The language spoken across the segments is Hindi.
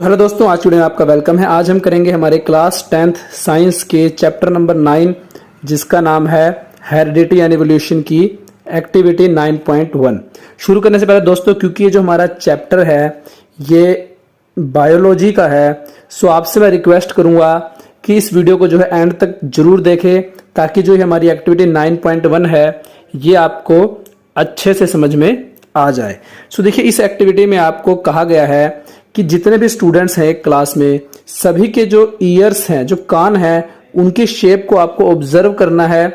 हेलो दोस्तों, आज वीडियो में आपका वेलकम है। आज हम करेंगे हमारे क्लास 10th साइंस के चैप्टर नंबर 9 जिसका नाम है हेरिडिटी एंड इवोल्यूशन की एक्टिविटी 9.1। शुरू करने से पहले दोस्तों, क्योंकि ये जो हमारा चैप्टर है ये बायोलॉजी का है, सो आपसे मैं रिक्वेस्ट करूंगा कि इस वीडियो को जो है एंड तक जरूर देखें ताकि जो हमारी एक्टिविटी 9.1 है ये आपको अच्छे से समझ में आ जाए। सो देखिए, इस एक्टिविटी में आपको कहा गया है कि जितने भी स्टूडेंट्स हैं क्लास में सभी के जो ईयर्स हैं, जो कान हैं, उनकी शेप को आपको ऑब्जर्व करना है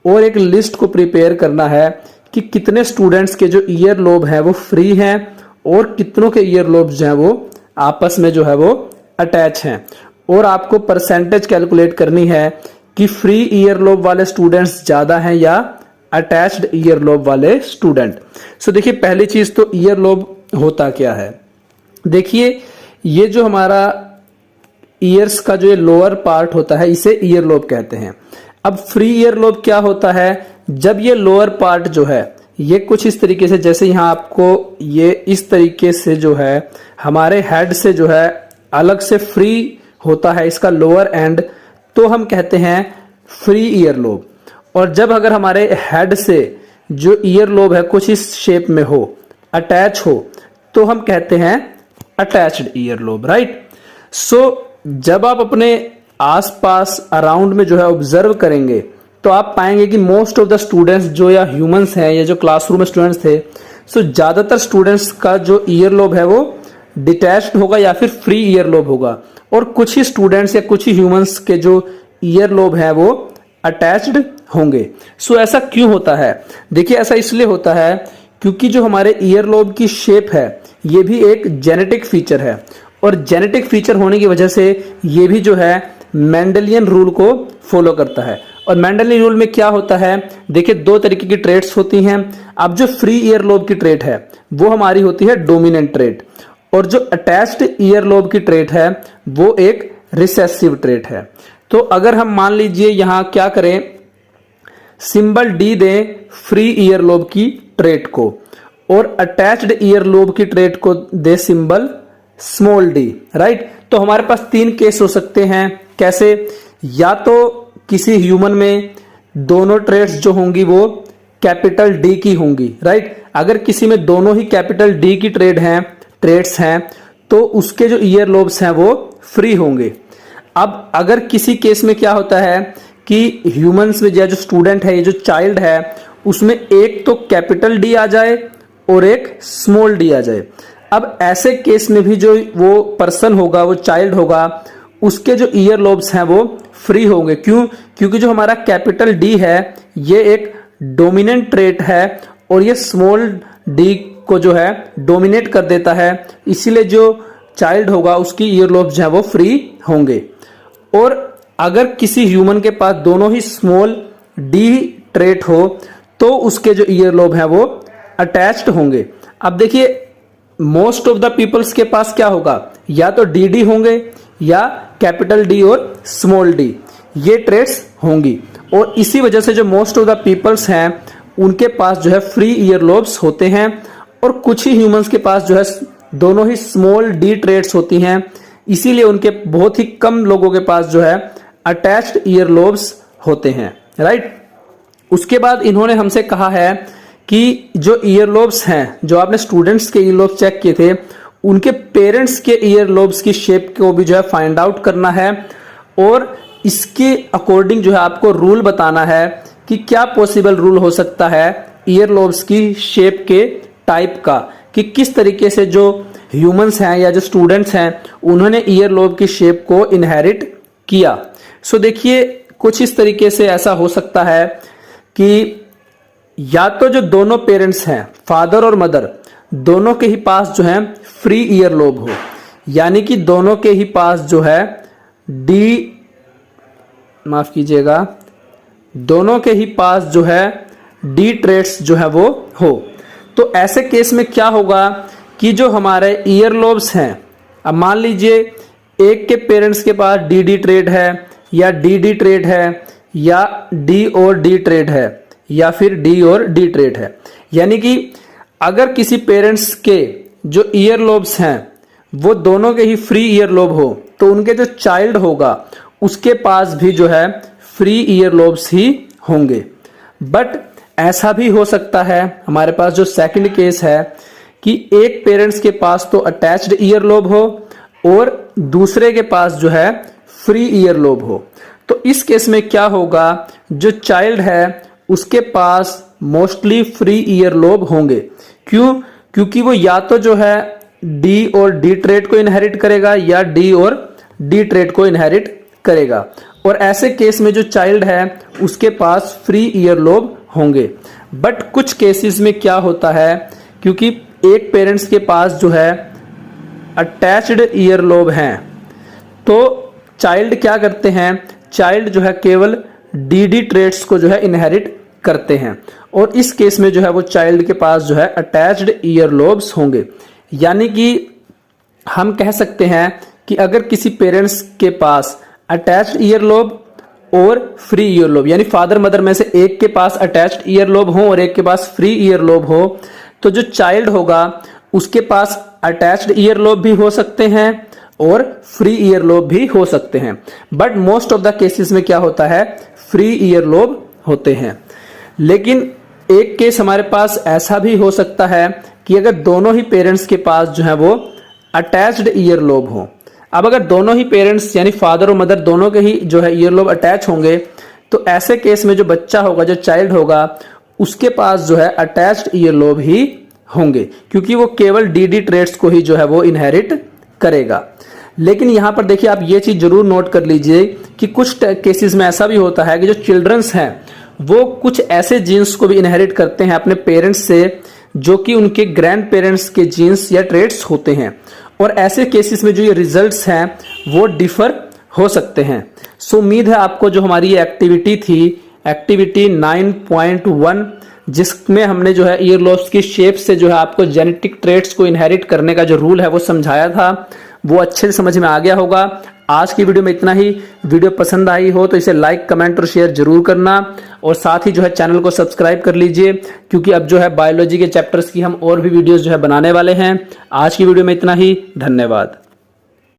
और एक लिस्ट को प्रिपेयर करना है कि कितने स्टूडेंट्स के जो ईयर लोब हैं वो फ्री हैं और कितनों के ईयर लोब जो हैं वो आपस में जो है वो अटैच हैं। और आपको परसेंटेज कैलकुलेट करनी है कि फ्री ईयर लोब वाले स्टूडेंट्स ज्यादा हैं या अटैच्ड ईयर लोब वाले स्टूडेंट। सो देखिए, पहली चीज तो ईयर लोब होता क्या है। देखिए, ये जो हमारा ईयर्स का जो ये लोअर पार्ट होता है इसे ईयर लोब कहते हैं। अब फ्री ईयर लोब क्या होता है, जब ये लोअर पार्ट जो है ये कुछ इस तरीके से, जैसे यहाँ आपको ये इस तरीके से जो है हमारे हेड से जो है अलग से फ्री होता है इसका लोअर एंड, तो हम कहते हैं फ्री ईयर लोब। और जब अगर हमारे हेड से जो ईयर लोब है कुछ इस शेप में हो, अटैच हो, तो हम कहते हैं अटैच्ड ईयर लोब, राइट। सो जब आप अपने आसपास अराउंड में जो है ऑब्जर्व करेंगे तो आप पाएंगे कि मोस्ट ऑफ द स्टूडेंट्स जो या ह्यूमंस हैं या जो क्लासरूम में स्टूडेंट्स थे, सो ज्यादातर स्टूडेंट्स का जो ईयर लोब है वो डिटैच्ड होगा या फिर फ्री ईयर लोब होगा, और कुछ ही स्टूडेंट्स या कुछ ही ह्यूमंस के जो ईयर लोब है वो अटैच्ड होंगे। सो ऐसा क्यों होता है? देखिए, ऐसा इसलिए होता है क्योंकि जो हमारे ईयर लोब की शेप है ये भी एक जेनेटिक फीचर है, और जेनेटिक फीचर होने की वजह से ये भी जो है मेंडेलियन रूल को फॉलो करता है। और मेंडेलियन रूल में क्या होता है, देखिए, दो तरीके की ट्रेट्स होती हैं। अब जो फ्री ईयर लोब की ट्रेट है वो हमारी होती है डोमिनेंट ट्रेट, और जो अटैच्ड ईयर लोब की ट्रेट है वो एक रिसेसिव ट्रेट है। तो अगर हम मान लीजिए यहां क्या करें, सिंबल डी दें फ्री ईयर लोब की ट्रेट को, और अटैच्ड ईयर लोब की ट्रेट को दे सिंबल स्मॉल डी, राइट। तो हमारे पास तीन केस हो सकते हैं। कैसे? या तो किसी ह्यूमन में दोनों ट्रेट्स जो होंगी वो कैपिटल डी की होंगी, राइट। अगर किसी में दोनों ही कैपिटल डी की ट्रेट्स हैं तो उसके जो ईयर लोब्स हैं वो फ्री होंगे। अब अगर किसी केस में क्या होता है कि ह्यूमंस में जो स्टूडेंट है, ये जो चाइल्ड है, उसमें एक तो कैपिटल डी आ जाए और एक स्मॉल डी आ जाए। अब ऐसे केस में भी जो वो पर्सन होगा, वो चाइल्ड होगा, उसके जो ईयर लोब्स हैं वो फ्री होंगे। क्यों? क्योंकि जो हमारा कैपिटल डी है ये एक डोमिनेंट ट्रेट है और ये स्मॉल डी को जो है डोमिनेट कर देता है, इसीलिए जो चाइल्ड होगा उसकी ईयर लोब्स जो है वो फ्री होंगे। और अगर किसी ह्यूमन के पास दोनों ही स्मॉल डी ट्रेट हो तो उसके जो ईयर लोब है वो अटैच्ड होंगे। अब देखिए, मोस्ट ऑफ द पीपल्स के पास क्या होगा, या तो डी होंगे या कैपिटल डी और स्मॉल डी, ये ट्रेट्स होंगी। और इसी वजह से जो मोस्ट ऑफ द पीपल्स हैं उनके पास जो है फ्री ईयर लोब्स होते हैं, और कुछ ही ह्यूमंस के पास जो है दोनों ही स्मॉल डी ट्रेट्स होती हैं, इसीलिए उनके बहुत ही कम लोगों के पास जो है अटैच्ड ईयर लोब्स होते हैं, राइट। उसके बाद इन्होंने हमसे कहा है कि जो ईयर लोब्स हैं, जो आपने स्टूडेंट्स के ईयर लोब्स चेक किए थे, उनके पेरेंट्स के ईयर लोब्स की शेप को भी जो है फाइंड आउट करना है, और इसके अकॉर्डिंग जो है आपको रूल बताना है कि क्या पॉसिबल रूल हो सकता है ईयर लोब्स की शेप के टाइप का, कि किस तरीके से जो ह्यूमंस हैं या जो स्टूडेंट्स हैं उन्होंने ईयर लोब की शेप को इनहेरिट किया। सो देखिए, कुछ इस तरीके से ऐसा हो सकता है कि या तो जो दोनों पेरेंट्स हैं, फादर और मदर, दोनों के ही पास जो है फ्री ईयर लोब हो, यानी कि दोनों के ही पास जो है दोनों के ही पास जो है डी ट्रेट्स जो है वो हो। तो ऐसे केस में क्या होगा कि जो हमारे ईयर लोब्स हैं, अब मान लीजिए एक के पेरेंट्स के पास डी ट्रेट है या डी ट्रेट है या डी और डी ट्रेट है या फिर डी और डी ट्रेट है, यानी कि अगर किसी पेरेंट्स के जो ईयर लोब्स हैं वो दोनों के ही फ्री ईयरलोब हो तो उनके जो चाइल्ड होगा उसके पास भी जो है फ्री ईयरलोब्स ही होंगे। बट ऐसा भी हो सकता है, हमारे पास जो सेकंड केस है कि एक पेरेंट्स के पास तो अटैच्ड ईयरलोब हो और दूसरे के पास जो है फ्री ईयरलोब हो। तो इस केस में क्या होगा, जो चाइल्ड है उसके पास मोस्टली फ्री ईयरलोब होंगे। क्यों? क्योंकि वो या तो जो है डी और डी ट्रेट को इनहेरिट करेगा या डी और डी ट्रेट को इनहेरिट करेगा। और ऐसे केस में जो चाइल्ड है उसके पास फ्री ईयरलोब होंगे। बट कुछ केसेस में क्या होता है, क्योंकि एक पेरेंट्स के पास जो है अटैच्ड ईयरलोब हैं तो चाइल्ड क्या करते हैं, चाइल्ड जो है केवल डी ट्रेट्स को जो है इनहेरिट करते हैं और इस केस में जो है वो चाइल्ड के पास जो है अटैच्ड ईयरलोब्स होंगे। यानी कि हम कह सकते हैं कि अगर किसी पेरेंट्स के पास अटैच्ड ईयरलोब और फ्री ईयरलोब, यानी फादर मदर में से एक के पास अटैच्ड ईयरलोब हो और एक के पास फ्री ईयरलोब हो, तो जो चाइल्ड होगा उसके पास अटैच्ड ईयरलोब भी हो सकते हैं और फ्री ईयरलोब भी हो सकते हैं। But most of the cases में क्या होता है, फ्री ईयरलोब होते हैं। लेकिन एक केस हमारे पास ऐसा भी हो सकता है कि अगर दोनों ही पेरेंट्स के पास जो है वो अटैच्ड ईयरलोब हो। अब अगर दोनों ही पेरेंट्स यानी फादर और मदर दोनों के ही जो है ईयरलोब अटैच होंगे तो ऐसे केस में जो बच्चा होगा, जो चाइल्ड होगा, उसके पास जो है अटैच्ड ईयरलोब ही होंगे क्योंकि वो केवल डी ट्रेट्स को ही जो है वो इनहेरिट करेगा। लेकिन यहां पर देखिए आप ये चीज जरूर नोट कर लीजिए कि कुछ केसेस में ऐसा भी होता है कि जो चिल्ड्रंस हैं वो कुछ ऐसे जीन्स को भी इनहेरिट करते हैं अपने पेरेंट्स से जो कि उनके ग्रैंड पेरेंट्स के जीन्स या ट्रेट्स होते हैं और ऐसे केसेस में जो ये रिजल्ट्स हैं वो डिफर हो सकते हैं। सो उम्मीद है आपको जो हमारी ये एक्टिविटी थी, एक्टिविटी 9.1, जिसमें हमने जो है ईयरलोब्स की शेप से जो है आपको जेनेटिक ट्रेट्स को इनहेरिट करने का जो रूल है वो समझाया था, वो अच्छे से समझ में आ गया होगा। आज की वीडियो में इतना ही। वीडियो पसंद आई हो तो इसे लाइक, कमेंट और शेयर जरूर करना और साथ ही जो है चैनल को सब्सक्राइब कर लीजिए क्योंकि अब जो है बायोलॉजी के चैप्टर्स की हम और भी वीडियोस जो है बनाने वाले हैं। आज की वीडियो में इतना ही। धन्यवाद।